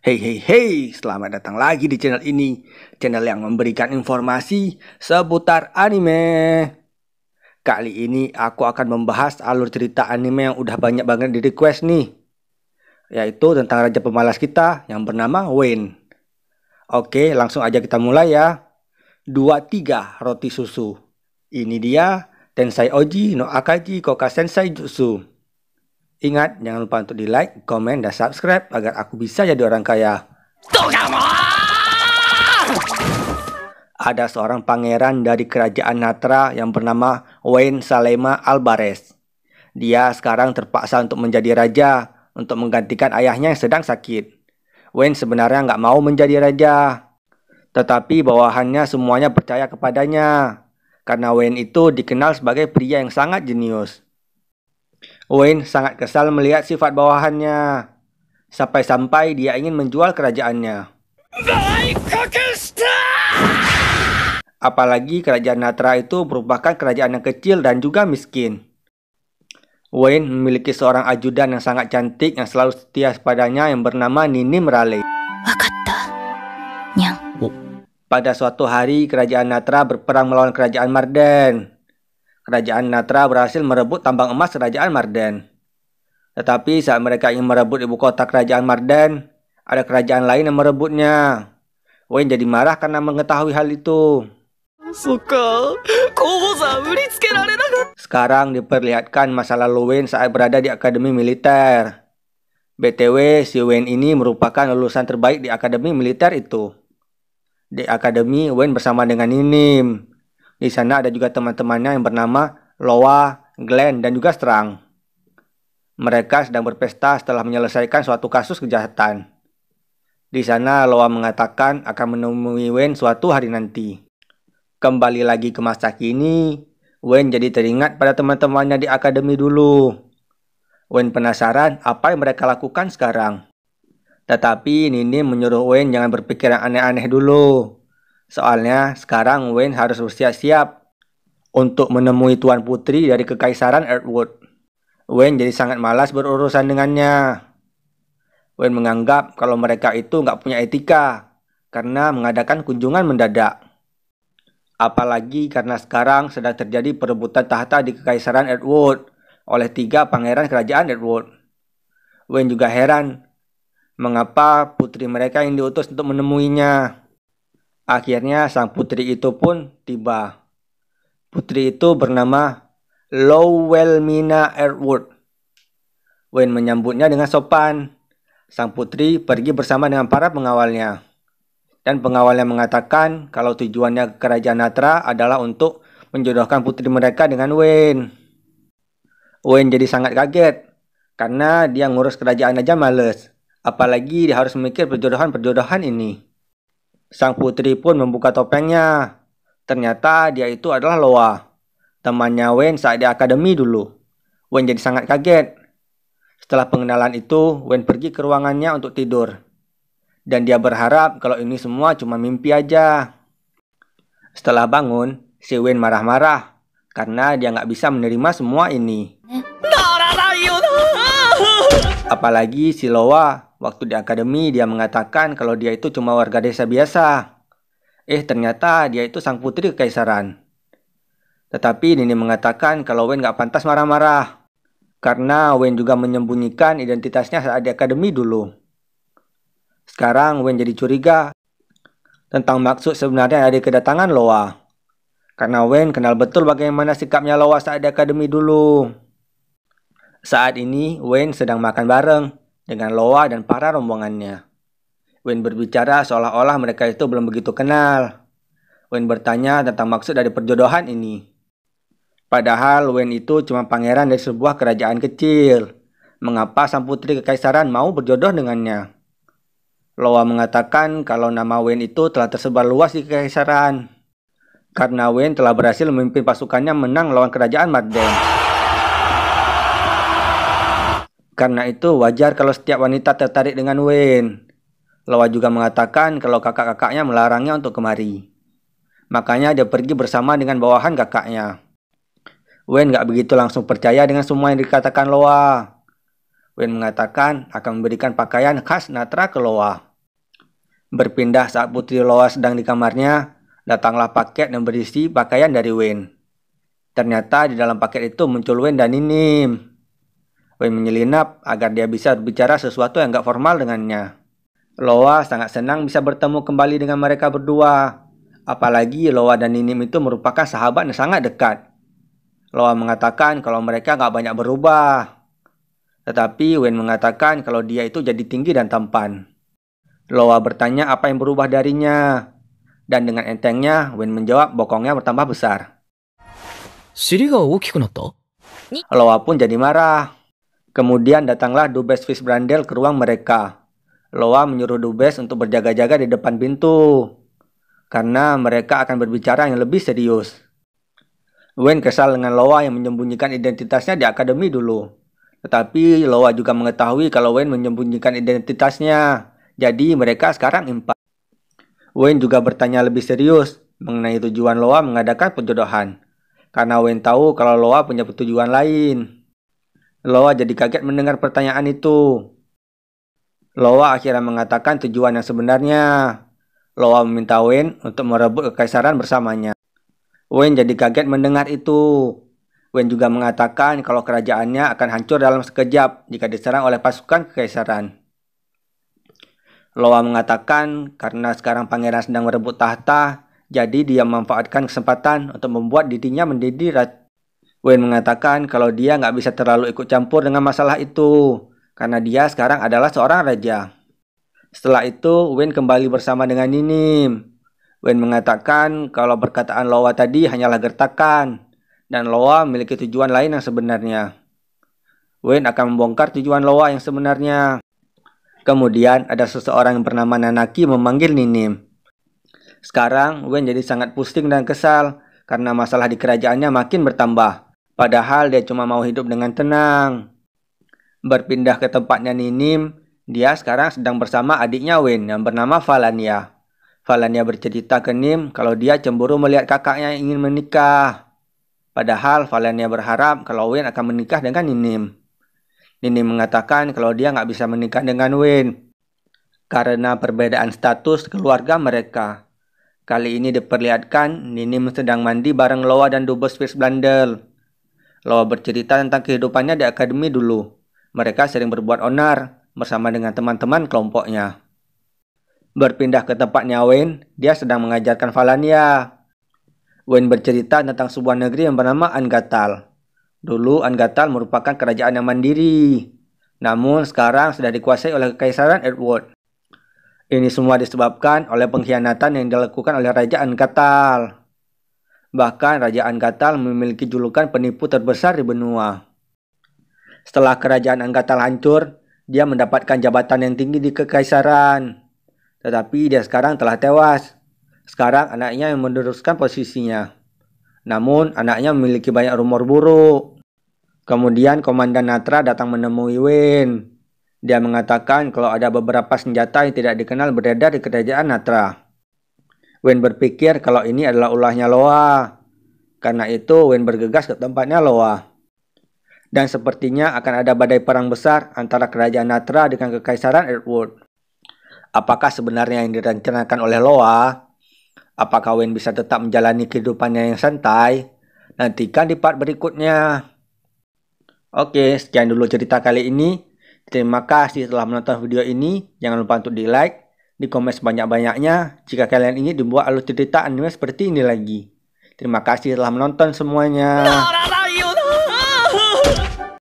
Hey hey hey, selamat datang lagi di channel ini. Channel yang memberikan informasi seputar anime. Kali ini aku akan membahas alur cerita anime yang udah banyak banget di request nih, yaitu tentang raja pemalas kita yang bernama Wayne. Oke, langsung aja kita mulai ya. 23 roti susu. Ini dia Tensai Oji no Akaji Koka Sensei Jutsu. Ingat, jangan lupa untuk di like, komen, dan subscribe agar aku bisa jadi orang kaya. Ada seorang pangeran dari kerajaan Natra yang bernama Wayne Salema Alvarez. Dia sekarang terpaksa untuk menjadi raja untuk menggantikan ayahnya yang sedang sakit. Wayne sebenarnya nggak mau menjadi raja, tetapi bawahannya semuanya percaya kepadanya karena Wayne itu dikenal sebagai pria yang sangat jenius. Wayne sangat kesal melihat sifat bawahannya, sampai-sampai dia ingin menjual kerajaannya. Apalagi kerajaan Natra itu merupakan kerajaan yang kecil dan juga miskin. Wayne memiliki seorang ajudan yang sangat cantik yang selalu setia padanya yang bernama Ninim Raleigh. Pada suatu hari, kerajaan Natra berperang melawan kerajaan Marden. Kerajaan Natra berhasil merebut tambang emas kerajaan Marden. Tetapi saat mereka ingin merebut ibu kota kerajaan Marden, ada kerajaan lain yang merebutnya. Wayne jadi marah karena mengetahui hal itu. Sekarang diperlihatkan masa lalu Wayne saat berada di akademi militer. BTW, si Wayne ini merupakan lulusan terbaik di akademi militer itu. Di akademi, Wayne bersama dengan Ninim. Di sana ada juga teman-temannya yang bernama Loa, Glenn, dan juga Strang. Mereka sedang berpesta setelah menyelesaikan suatu kasus kejahatan. Di sana Loa mengatakan akan menemui Wayne suatu hari nanti. Kembali lagi ke masa kini, Wayne jadi teringat pada teman-temannya di akademi dulu. Wayne penasaran apa yang mereka lakukan sekarang. Tetapi Nini menyuruh Wayne jangan berpikiran aneh-aneh dulu. Soalnya sekarang Wayne harus bersiap-siap untuk menemui Tuan Putri dari Kekaisaran Earthwood. Wayne jadi sangat malas berurusan dengannya. Wayne menganggap kalau mereka itu nggak punya etika karena mengadakan kunjungan mendadak. Apalagi karena sekarang sedang terjadi perebutan tahta di Kekaisaran Earthwood oleh 3 pangeran kerajaan Earthwood. Wayne juga heran mengapa putri mereka yang diutus untuk menemuinya. Akhirnya sang putri itu pun tiba. Putri itu bernama Lowelmina Earthwood. Wayne menyambutnya dengan sopan. Sang putri pergi bersama dengan para pengawalnya. Dan pengawalnya mengatakan kalau tujuannya ke kerajaan Natra adalah untuk menjodohkan putri mereka dengan Wayne. Wayne jadi sangat kaget karena dia ngurus kerajaan aja males. Apalagi dia harus memikir perjodohan-perjodohan ini. Sang putri pun membuka topengnya. Ternyata dia itu adalah Loa, temannya Wayne saat di akademi dulu. Wayne jadi sangat kaget. Setelah pengenalan itu, Wayne pergi ke ruangannya untuk tidur. Dan dia berharap kalau ini semua cuma mimpi aja. Setelah bangun, si Wayne marah-marah karena dia nggak bisa menerima semua ini. Apalagi si Loa, waktu di akademi dia mengatakan kalau dia itu cuma warga desa biasa. Ternyata dia itu sang putri kekaisaran. Tetapi Nini mengatakan kalau Wayne nggak pantas marah-marah. Karena Wayne juga menyembunyikan identitasnya saat di akademi dulu. Sekarang Wayne jadi curiga tentang maksud sebenarnya dari kedatangan Loa. Karena Wayne kenal betul bagaimana sikapnya Loa saat di akademi dulu. Saat ini Wayne sedang makan bareng dengan Loa dan para rombongannya. Wayne berbicara seolah-olah mereka itu belum begitu kenal. Wayne bertanya tentang maksud dari perjodohan ini. Padahal Wayne itu cuma pangeran dari sebuah kerajaan kecil. Mengapa sang putri kekaisaran mau berjodoh dengannya? Loa mengatakan kalau nama Wayne itu telah tersebar luas di kekaisaran. Karena Wayne telah berhasil memimpin pasukannya menang lawan kerajaan Marden. Karena itu wajar kalau setiap wanita tertarik dengan Wayne. Loa juga mengatakan kalau kakak-kakaknya melarangnya untuk kemari. Makanya dia pergi bersama dengan bawahan kakaknya. Wayne gak begitu langsung percaya dengan semua yang dikatakan Loa. Wayne mengatakan akan memberikan pakaian khas Natra ke Loa. Berpindah saat Putri Loa sedang di kamarnya, datanglah paket yang berisi pakaian dari Wen. Ternyata di dalam paket itu muncul Wen dan Ninim. Wen menyelinap agar dia bisa berbicara sesuatu yang gak formal dengannya. Loa sangat senang bisa bertemu kembali dengan mereka berdua. Apalagi Loa dan Ninim itu merupakan sahabat yang sangat dekat. Loa mengatakan kalau mereka gak banyak berubah. Tetapi Wen mengatakan kalau dia itu jadi tinggi dan tampan. Loa bertanya apa yang berubah darinya. Dan dengan entengnya, Wen menjawab bokongnya bertambah besar. Loa pun jadi marah. Kemudian datanglah Dubes Fishbrandel ke ruang mereka. Loa menyuruh Dubes untuk berjaga-jaga di depan pintu. Karena mereka akan berbicara yang lebih serius. Wen kesal dengan Loa yang menyembunyikan identitasnya di akademi dulu. Tetapi Loa juga mengetahui kalau Wen menyembunyikan identitasnya. Jadi mereka sekarang impas. Wen juga bertanya lebih serius mengenai tujuan Loa mengadakan penjodohan. Karena Wen tahu kalau Loa punya tujuan lain. Loa jadi kaget mendengar pertanyaan itu. Loa akhirnya mengatakan tujuan yang sebenarnya. Loa meminta Wen untuk merebut kekaisaran bersamanya. Wen jadi kaget mendengar itu. Wen juga mengatakan kalau kerajaannya akan hancur dalam sekejap jika diserang oleh pasukan kekaisaran. Loa mengatakan karena sekarang pangeran sedang merebut tahta, jadi dia memanfaatkan kesempatan untuk membuat dirinya menjadi raja. Wen mengatakan kalau dia nggak bisa terlalu ikut campur dengan masalah itu, karena dia sekarang adalah seorang raja. Setelah itu, Wen kembali bersama dengan Ninim. Wen mengatakan kalau perkataan Loa tadi hanyalah gertakan, dan Loa memiliki tujuan lain yang sebenarnya. Wen akan membongkar tujuan Loa yang sebenarnya. Kemudian ada seseorang yang bernama Nanaki memanggil Ninim. Sekarang Wen jadi sangat pusing dan kesal karena masalah di kerajaannya makin bertambah. Padahal dia cuma mau hidup dengan tenang. Berpindah ke tempatnya Ninim, dia sekarang sedang bersama adiknya Wen yang bernama Falania. Falania bercerita ke Nim kalau dia cemburu melihat kakaknya yang ingin menikah. Padahal Falania berharap kalau Wen akan menikah dengan Ninim. Ninim mengatakan kalau dia nggak bisa menikah dengan Wen karena perbedaan status keluarga mereka. Kali ini diperlihatkan Ninim sedang mandi bareng Loa dan Dubes Fishbrandel. Loa bercerita tentang kehidupannya di akademi dulu. Mereka sering berbuat onar bersama dengan teman-teman kelompoknya. Berpindah ke tempatnya Wen, dia sedang mengajarkan Falania. Wen bercerita tentang sebuah negeri yang bernama Angatal. Dulu Angatal merupakan kerajaan yang mandiri. Namun sekarang sudah dikuasai oleh Kekaisaran Edward. Ini semua disebabkan oleh pengkhianatan yang dilakukan oleh Raja Angatal. Bahkan Raja Angatal memiliki julukan penipu terbesar di benua. Setelah kerajaan Angatal hancur, dia mendapatkan jabatan yang tinggi di Kekaisaran. Tetapi dia sekarang telah tewas. Sekarang anaknya yang meneruskan posisinya. Namun anaknya memiliki banyak rumor buruk. Kemudian Komandan Natra datang menemui Wen. Dia mengatakan kalau ada beberapa senjata yang tidak dikenal beredar di kerajaan Natra. Wen berpikir kalau ini adalah ulahnya Loa. Karena itu Wen bergegas ke tempatnya Loa. Dan sepertinya akan ada badai perang besar antara kerajaan Natra dengan Kekaisaran Edward. Apakah sebenarnya yang direncanakan oleh Loa? Apakah Wen bisa tetap menjalani kehidupannya yang santai? Nantikan di part berikutnya. Oke, sekian dulu cerita kali ini. Terima kasih telah menonton video ini. Jangan lupa untuk di like, di komen sebanyak-banyaknya jika kalian ingin dibuat alur cerita anime seperti ini lagi. Terima kasih telah menonton semuanya.